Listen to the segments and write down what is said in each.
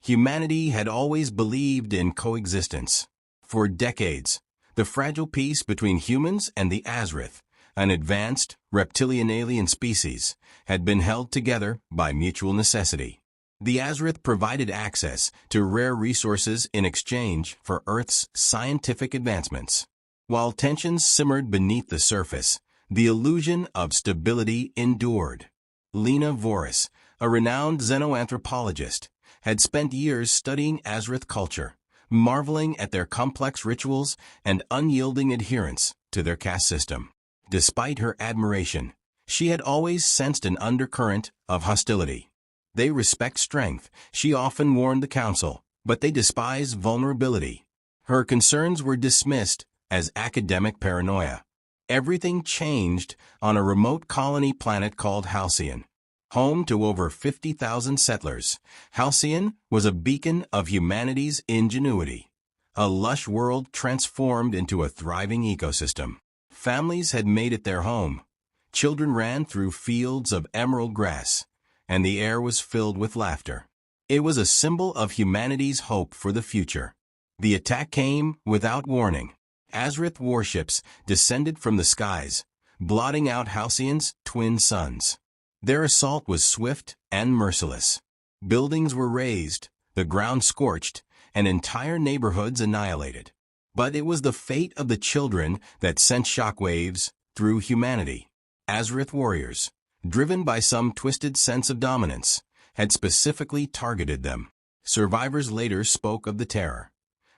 Humanity had always believed in coexistence. For decades, the fragile peace between humans and the Azrith, an advanced reptilian alien species, had been held together by mutual necessity. The Azrith provided access to rare resources in exchange for Earth's scientific advancements. While tensions simmered beneath the surface, the illusion of stability endured. Lena Voris, a renowned xenoanthropologist, had spent years studying Azrith culture, marveling at their complex rituals and unyielding adherence to their caste system. Despite her admiration, she had always sensed an undercurrent of hostility. They respect strength, she often warned the council, but they despise vulnerability. Her concerns were dismissed as academic paranoia. Everything changed on a remote colony planet called Halcyon. Home to over 50,000 settlers, Halcyon was a beacon of humanity's ingenuity. A lush world transformed into a thriving ecosystem. Families had made it their home. Children ran through fields of emerald grass, and the air was filled with laughter. It was a symbol of humanity's hope for the future. The attack came without warning. Azrith warships descended from the skies, blotting out Halcyon's twin suns. Their assault was swift and merciless. Buildings were razed, the ground scorched, and entire neighborhoods annihilated. But it was the fate of the children that sent shockwaves through humanity. Azrith warriors, driven by some twisted sense of dominance, had specifically targeted them. Survivors later spoke of the terror.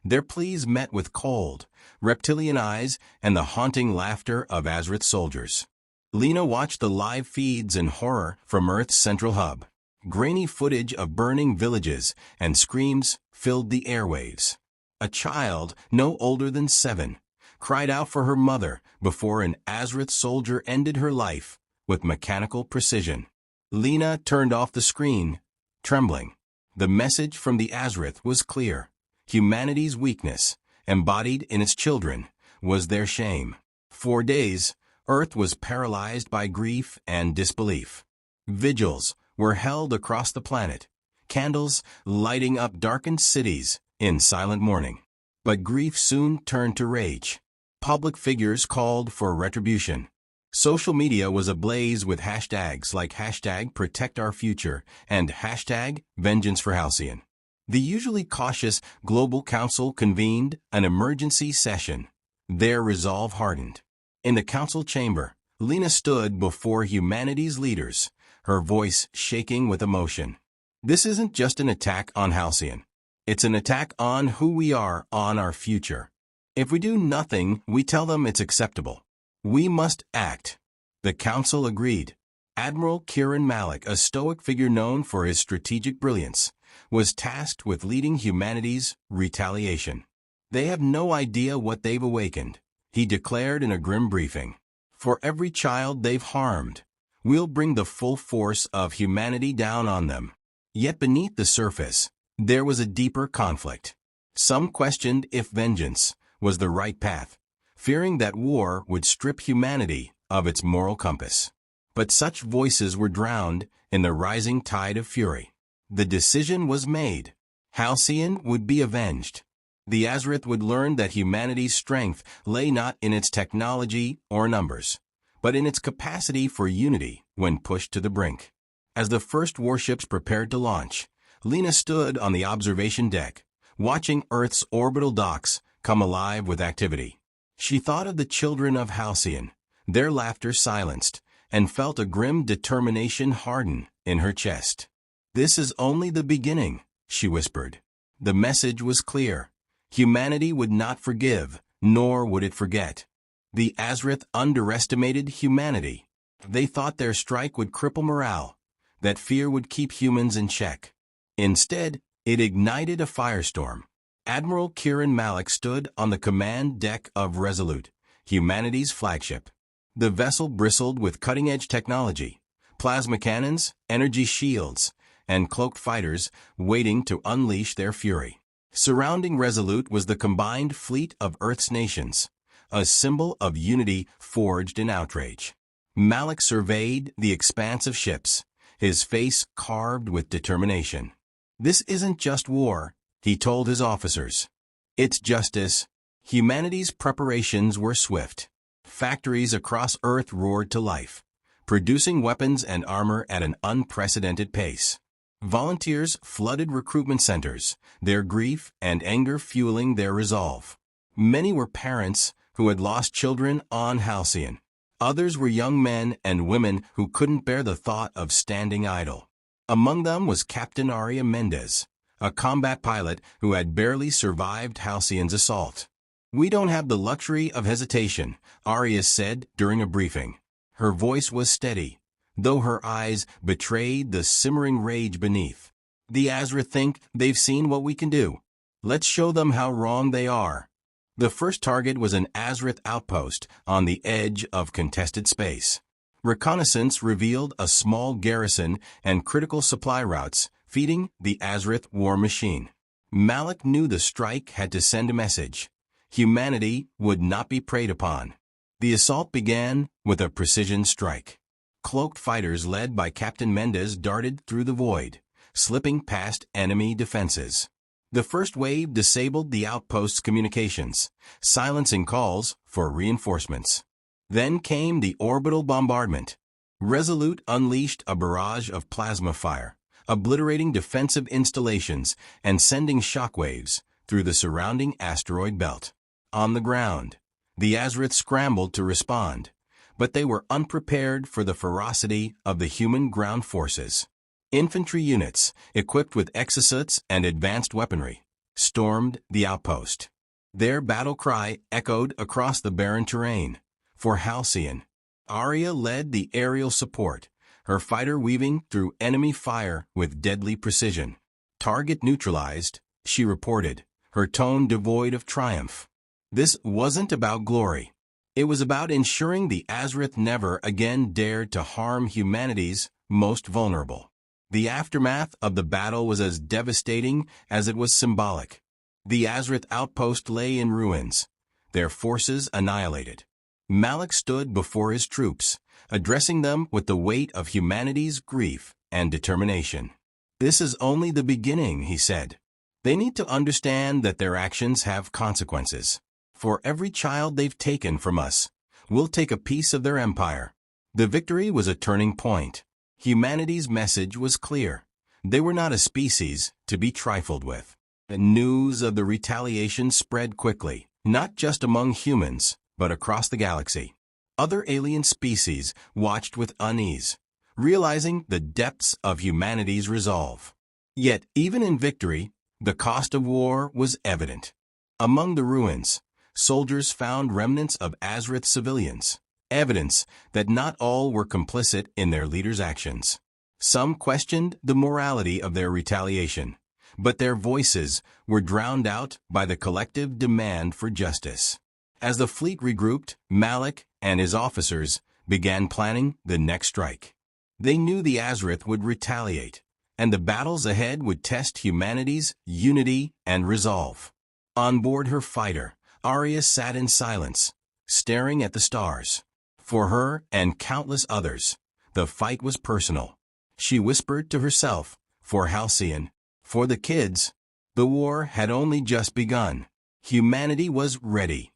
Their pleas met with cold, reptilian eyes and the haunting laughter of Azrith soldiers. Lena watched the live feeds in horror from Earth's central hub. Grainy footage of burning villages and screams filled the airwaves. A child, no older than 7, cried out for her mother before an Azrith soldier ended her life with mechanical precision. Lena turned off the screen, trembling. The message from the Azrith was clear. Humanity's weakness, embodied in its children, was their shame. For days, Earth was paralyzed by grief and disbelief. Vigils were held across the planet, candles lighting up darkened cities in silent mourning. But grief soon turned to rage. Public figures called for retribution. Social media was ablaze with hashtags like #ProtectOurFuture and #VengeanceForHalcyon. The usually cautious Global Council convened an emergency session. Their resolve hardened. In the council chamber, Lena stood before humanity's leaders, her voice shaking with emotion. This isn't just an attack on Halcyon. It's an attack on who we are, on our future. If we do nothing, we tell them it's acceptable. We must act. The council agreed. Admiral Kieran Malik, a stoic figure known for his strategic brilliance, was tasked with leading humanity's retaliation. They have no idea what they've awakened, he declared in a grim briefing. For every child they've harmed, we'll bring the full force of humanity down on them. Yet beneath the surface, there was a deeper conflict. Some questioned if vengeance was the right path, fearing that war would strip humanity of its moral compass. But such voices were drowned in the rising tide of fury. The decision was made. Halcyon would be avenged. The Azrith would learn that humanity's strength lay not in its technology or numbers, but in its capacity for unity when pushed to the brink. As the first warships prepared to launch, Lena stood on the observation deck, watching Earth's orbital docks come alive with activity. She thought of the children of Halcyon, their laughter silenced, and felt a grim determination harden in her chest. "This is only the beginning," she whispered. The message was clear. Humanity would not forgive, nor would it forget. The Azrith underestimated humanity. They thought their strike would cripple morale, that fear would keep humans in check. Instead, it ignited a firestorm. Admiral Kieran Malik stood on the command deck of Resolute, humanity's flagship. The vessel bristled with cutting-edge technology, plasma cannons, energy shields, and cloaked fighters waiting to unleash their fury. Surrounding Resolute was the combined fleet of Earth's nations, a symbol of unity forged in outrage. Malik surveyed the expanse of ships, his face carved with determination. This isn't just war, he told his officers. It's justice. Humanity's preparations were swift. Factories across Earth roared to life, producing weapons and armor at an unprecedented pace. Volunteers flooded recruitment centers, their grief and anger fueling their resolve. Many were parents who had lost children on Halcyon. Others were young men and women who couldn't bear the thought of standing idle. Among them was Captain Aria Mendez, a combat pilot who had barely survived Halcyon's assault. "We don't have the luxury of hesitation," Aria said during a briefing. Her voice was steady, though her eyes betrayed the simmering rage beneath. "The Azra think they've seen what we can do. Let's show them how wrong they are." The first target was an Azrith outpost on the edge of contested space. Reconnaissance revealed a small garrison and critical supply routes feeding the Azrith war machine. Malik knew the strike had to send a message. Humanity would not be preyed upon. The assault began with a precision strike. Cloaked fighters led by Captain Mendez darted through the void, slipping past enemy defenses. The first wave disabled the outpost's communications, silencing calls for reinforcements. Then came the orbital bombardment. Resolute unleashed a barrage of plasma fire, obliterating defensive installations and sending shockwaves through the surrounding asteroid belt. On the ground, the Azrith scrambled to respond, but they were unprepared for the ferocity of the human ground forces. Infantry units, equipped with exosuits and advanced weaponry, stormed the outpost. Their battle cry echoed across the barren terrain. For Halcyon, Aria led the aerial support, her fighter weaving through enemy fire with deadly precision. "Target neutralized," she reported, her tone devoid of triumph. This wasn't about glory. It was about ensuring the Azrith never again dared to harm humanity's most vulnerable. The aftermath of the battle was as devastating as it was symbolic. The Azrith outpost lay in ruins, their forces annihilated. Malik stood before his troops, addressing them with the weight of humanity's grief and determination. "This is only the beginning," he said. "They need to understand that their actions have consequences. For every child they've taken from us, we'll take a piece of their empire." The victory was a turning point. Humanity's message was clear. They were not a species to be trifled with. The news of the retaliation spread quickly, not just among humans, but across the galaxy. Other alien species watched with unease, realizing the depths of humanity's resolve. Yet, even in victory, the cost of war was evident. Among the ruins, soldiers found remnants of Azrith civilians, evidence that not all were complicit in their leaders' actions. Some questioned the morality of their retaliation, but their voices were drowned out by the collective demand for justice. As the fleet regrouped, Malik and his officers began planning the next strike. They knew the Azrith would retaliate, and the battles ahead would test humanity's unity and resolve. On board her fighter, Aria sat in silence, staring at the stars. For her and countless others, the fight was personal. She whispered to herself, "For Halcyon, for the kids." The war had only just begun. Humanity was ready.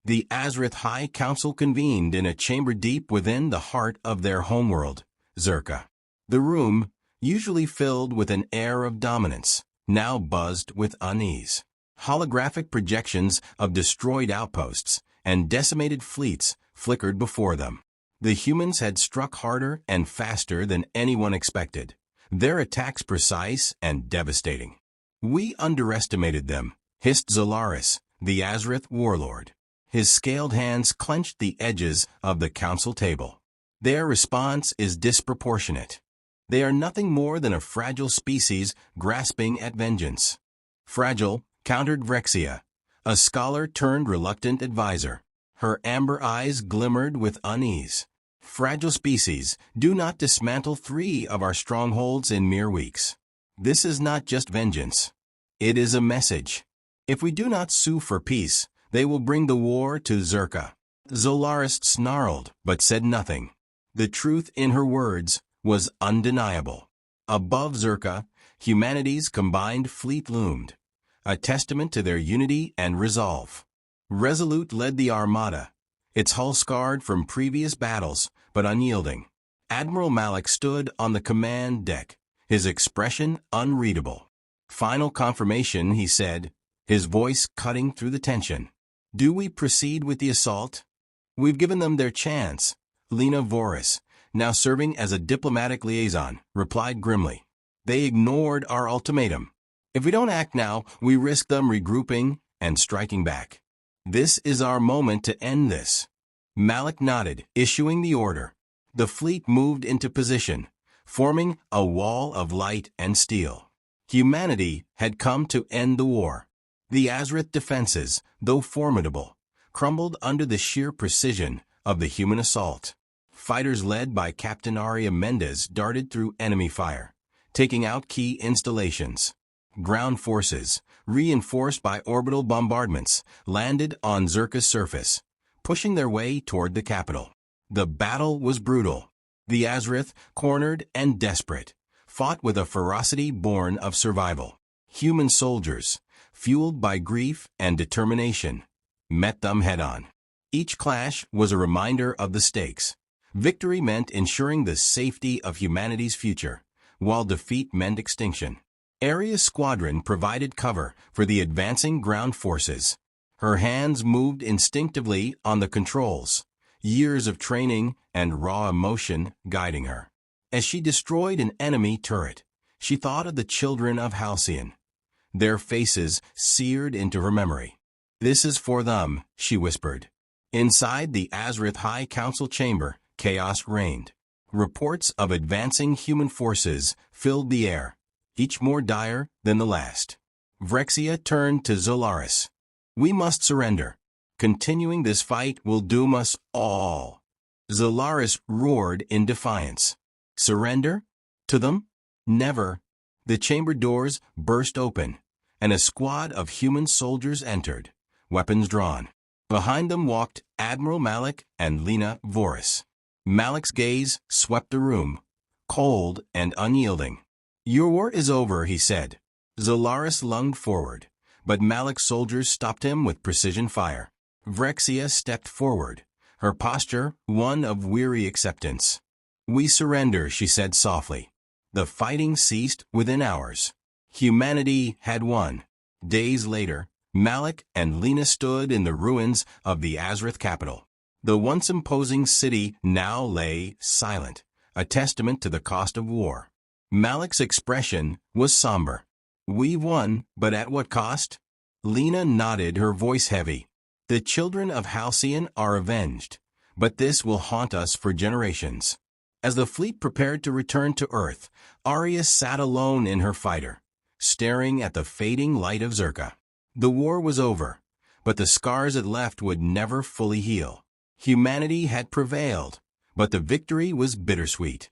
The Azrith High Council convened in a chamber deep within the heart of their homeworld, Zerka. The room, usually filled with an air of dominance, now buzzed with unease. Holographic projections of destroyed outposts and decimated fleets flickered before them. The humans had struck harder and faster than anyone expected, their attacks precise and devastating. "We underestimated them," hissed Zolaris, the Azrith warlord. His scaled hands clenched the edges of the council table. "Their response is disproportionate. They are nothing more than a fragile species grasping at vengeance." "Fragile," countered Vrexia, a scholar turned reluctant advisor. Her amber eyes glimmered with unease. "Fragile species do not dismantle 3 of our strongholds in mere weeks. This is not just vengeance. It is a message. If we do not sue for peace, they will bring the war to Zerka." Zolaris snarled, but said nothing. The truth in her words was undeniable. Above Zerka, humanity's combined fleet loomed, a testament to their unity and resolve. Resolute led the armada, its hull scarred from previous battles, but unyielding. Admiral Malik stood on the command deck, his expression unreadable. "Final confirmation," he said, his voice cutting through the tension. "Do we proceed with the assault?" "We've given them their chance," Lena Voris, now serving as a diplomatic liaison, replied grimly. "They ignored our ultimatum. If we don't act now, we risk them regrouping and striking back. This is our moment to end this." Malik nodded, issuing the order. The fleet moved into position, forming a wall of light and steel. Humanity had come to end the war. The Azrith defenses, though formidable, crumbled under the sheer precision of the human assault. Fighters led by Captain Aria Mendez darted through enemy fire, taking out key installations. Ground forces, reinforced by orbital bombardments, landed on Zerka's surface, pushing their way toward the capital. The battle was brutal. The Azrith, cornered and desperate, fought with a ferocity born of survival. Human soldiers, fueled by grief and determination, met them head-on. Each clash was a reminder of the stakes. Victory meant ensuring the safety of humanity's future, while defeat meant extinction. Aria's squadron provided cover for the advancing ground forces. Her hands moved instinctively on the controls, years of training and raw emotion guiding her. As she destroyed an enemy turret, she thought of the children of Halcyon, their faces seared into her memory. "This is for them," she whispered. Inside the Azrith High Council chamber, chaos reigned. Reports of advancing human forces filled the air, each more dire than the last. Vrexia turned to Zolaris. "We must surrender. Continuing this fight will doom us all." Zolaris roared in defiance. "Surrender? To them? Never." The chamber doors burst open, and a squad of human soldiers entered, weapons drawn. Behind them walked Admiral Malik and Lena Voris. Malik's gaze swept the room, cold and unyielding. "Your war is over," he said. Zolaris lunged forward, but Malik's soldiers stopped him with precision fire. Vrexia stepped forward, her posture one of weary acceptance. "We surrender," she said softly. The fighting ceased within hours. Humanity had won. Days later, Malik and Lena stood in the ruins of the Azrith capital. The once imposing city now lay silent, a testament to the cost of war. Malik's expression was somber. "We've won, but at what cost?" Lena nodded, her voice heavy. "The children of Halcyon are avenged, but this will haunt us for generations." As the fleet prepared to return to Earth, Aria sat alone in her fighter, staring at the fading light of Zerka. The war was over, but the scars it left would never fully heal. Humanity had prevailed, but the victory was bittersweet.